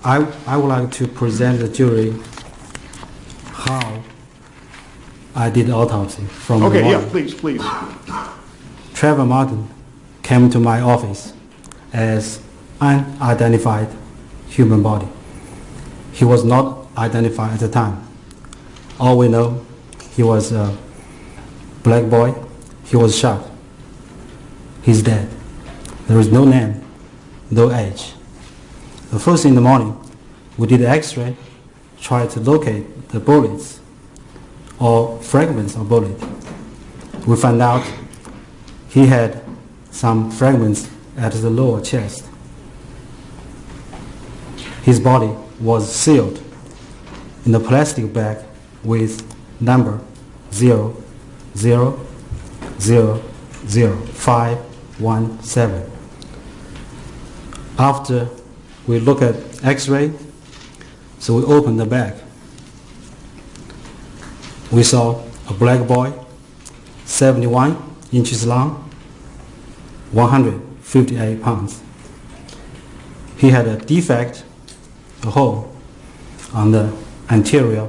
I would like to present the jury how I did the autopsy from the morning. Okay, yeah, please. Trayvon Martin came to my office as unidentified human body. He was not identified at the time. All we know, he was a black boy. He was shot. He's dead. There is no name, no age. The first in the morning, we did the X-ray, tried to locate the bullets or fragments of bullet. We found out he had some fragments at the lower chest. His body was sealed in a plastic bag with number 0000517. After we look at X-ray, so we opened the bag. We saw a black boy, 71 inches long, 158 pounds. He had a defect, a hole on the anterior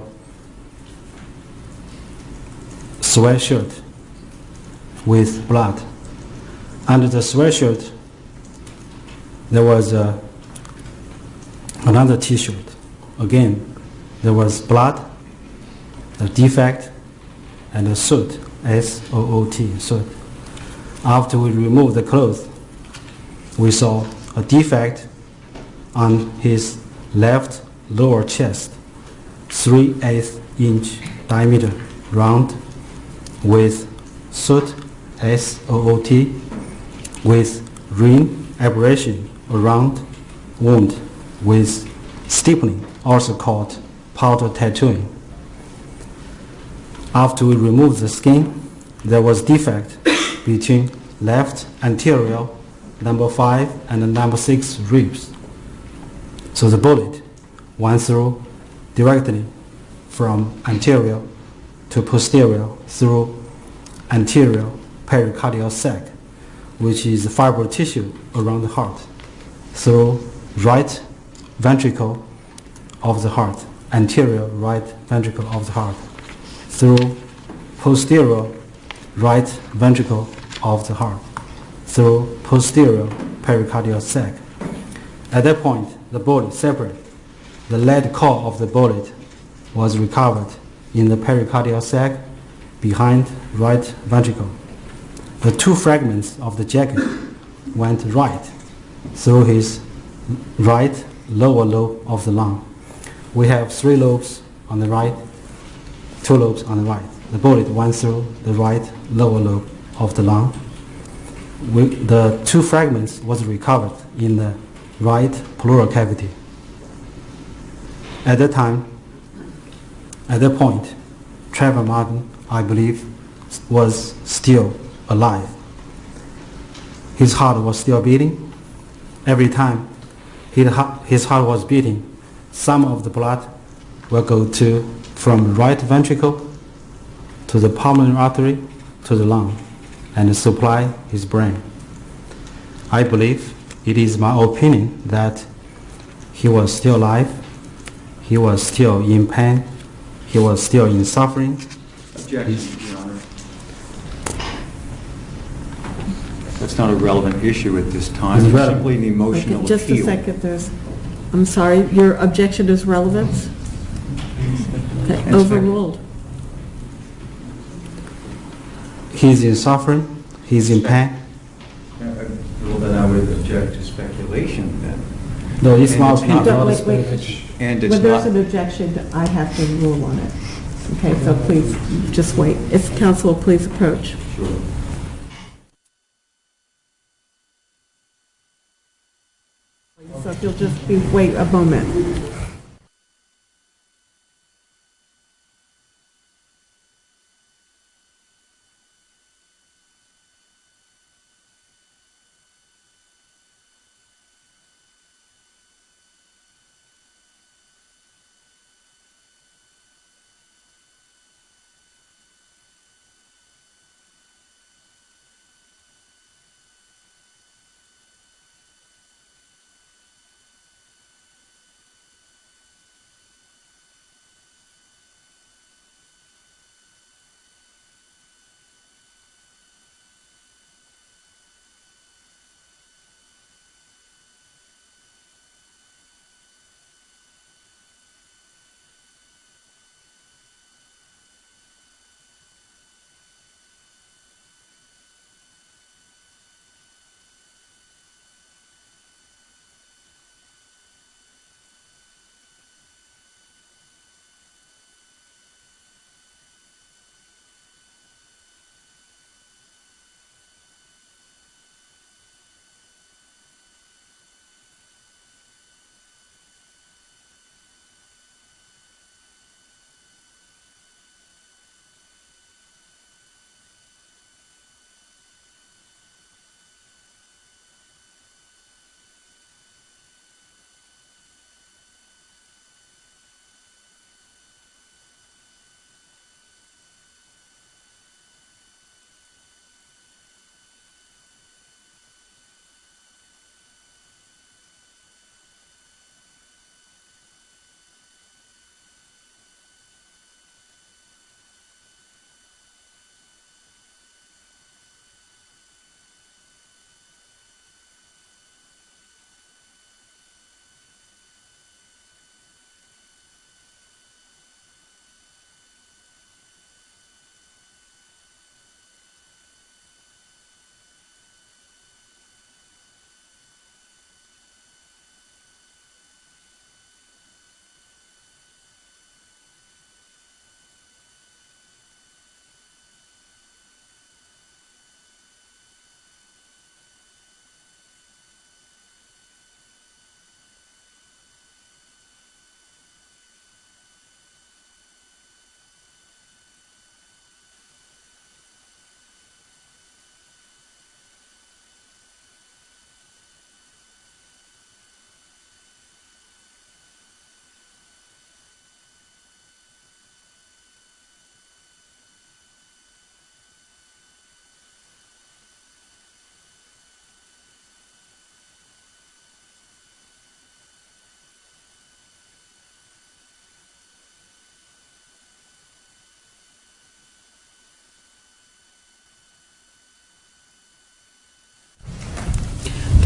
sweatshirt with blood. Under the sweatshirt, there was another t-shirt. Again, there was blood, a defect, and a soot, S-O-O-T, soot. After we removed the clothes, we saw a defect on his left lower chest, 3/8 inch diameter, round, with soot, S-O-O-T, with ring abrasion around wound with stippling, also called powder tattooing. After we removed the skin, there was defect between left anterior number 5 and the number 6 ribs. So the bullet went through directly from anterior to posterior through anterior pericardial sac, which is the fiber tissue around the heart, through right ventricle of the heart, anterior right ventricle of the heart, through posterior right ventricle of the heart, through posterior pericardial sac. At that point, the bullet separated. The lead core of the bullet was recovered in the pericardial sac behind right ventricle. The two fragments of the jacket went right through his right lower lobe of the lung. We have 3 lobes on the right, 2 lobes on the right. The bullet went through the right lower lobe of the lung. The 2 fragments was recovered in the right pleural cavity. At that point, Trayvon Martin, I believe, was still alive. His heart was still beating. Every time his heart was beating, some of the blood will go from right ventricle to the pulmonary artery to the lung and supply his brain. I believe, it is my opinion, that he was still alive, he was still in pain, he was still in suffering. Objection, Your Honor. That's not a relevant issue at this time. It's simply an emotional Just appeal. a second, I'm sorry, your objection is relevant? Okay, overruled. He's in suffering, he's in pain. Well, then I would object to speculation then. No, it's my And it's opinion. not- not a Wait. speculation. And it's When there's not, an objection, I have to rule on it. Okay, so please, just wait. If counsel, please approach. sure. So if you'll just wait a moment.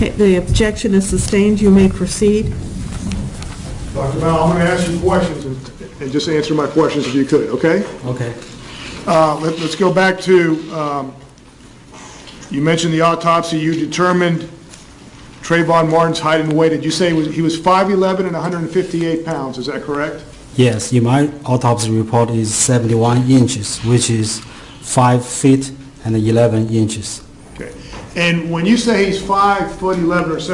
Okay, the objection is sustained. You may proceed. Dr. Mao, I'm going to ask you questions, and just answer my questions if you could, okay? Okay. Let's go back to, you mentioned the autopsy. You determined Trayvon Martin's height and weight. Did you say he was 5'11" and 158 pounds? Is that correct? Yes, in my autopsy report is 71 inches, which is 5 feet and 11 inches. Okay. And when you say he's 5'11" or 7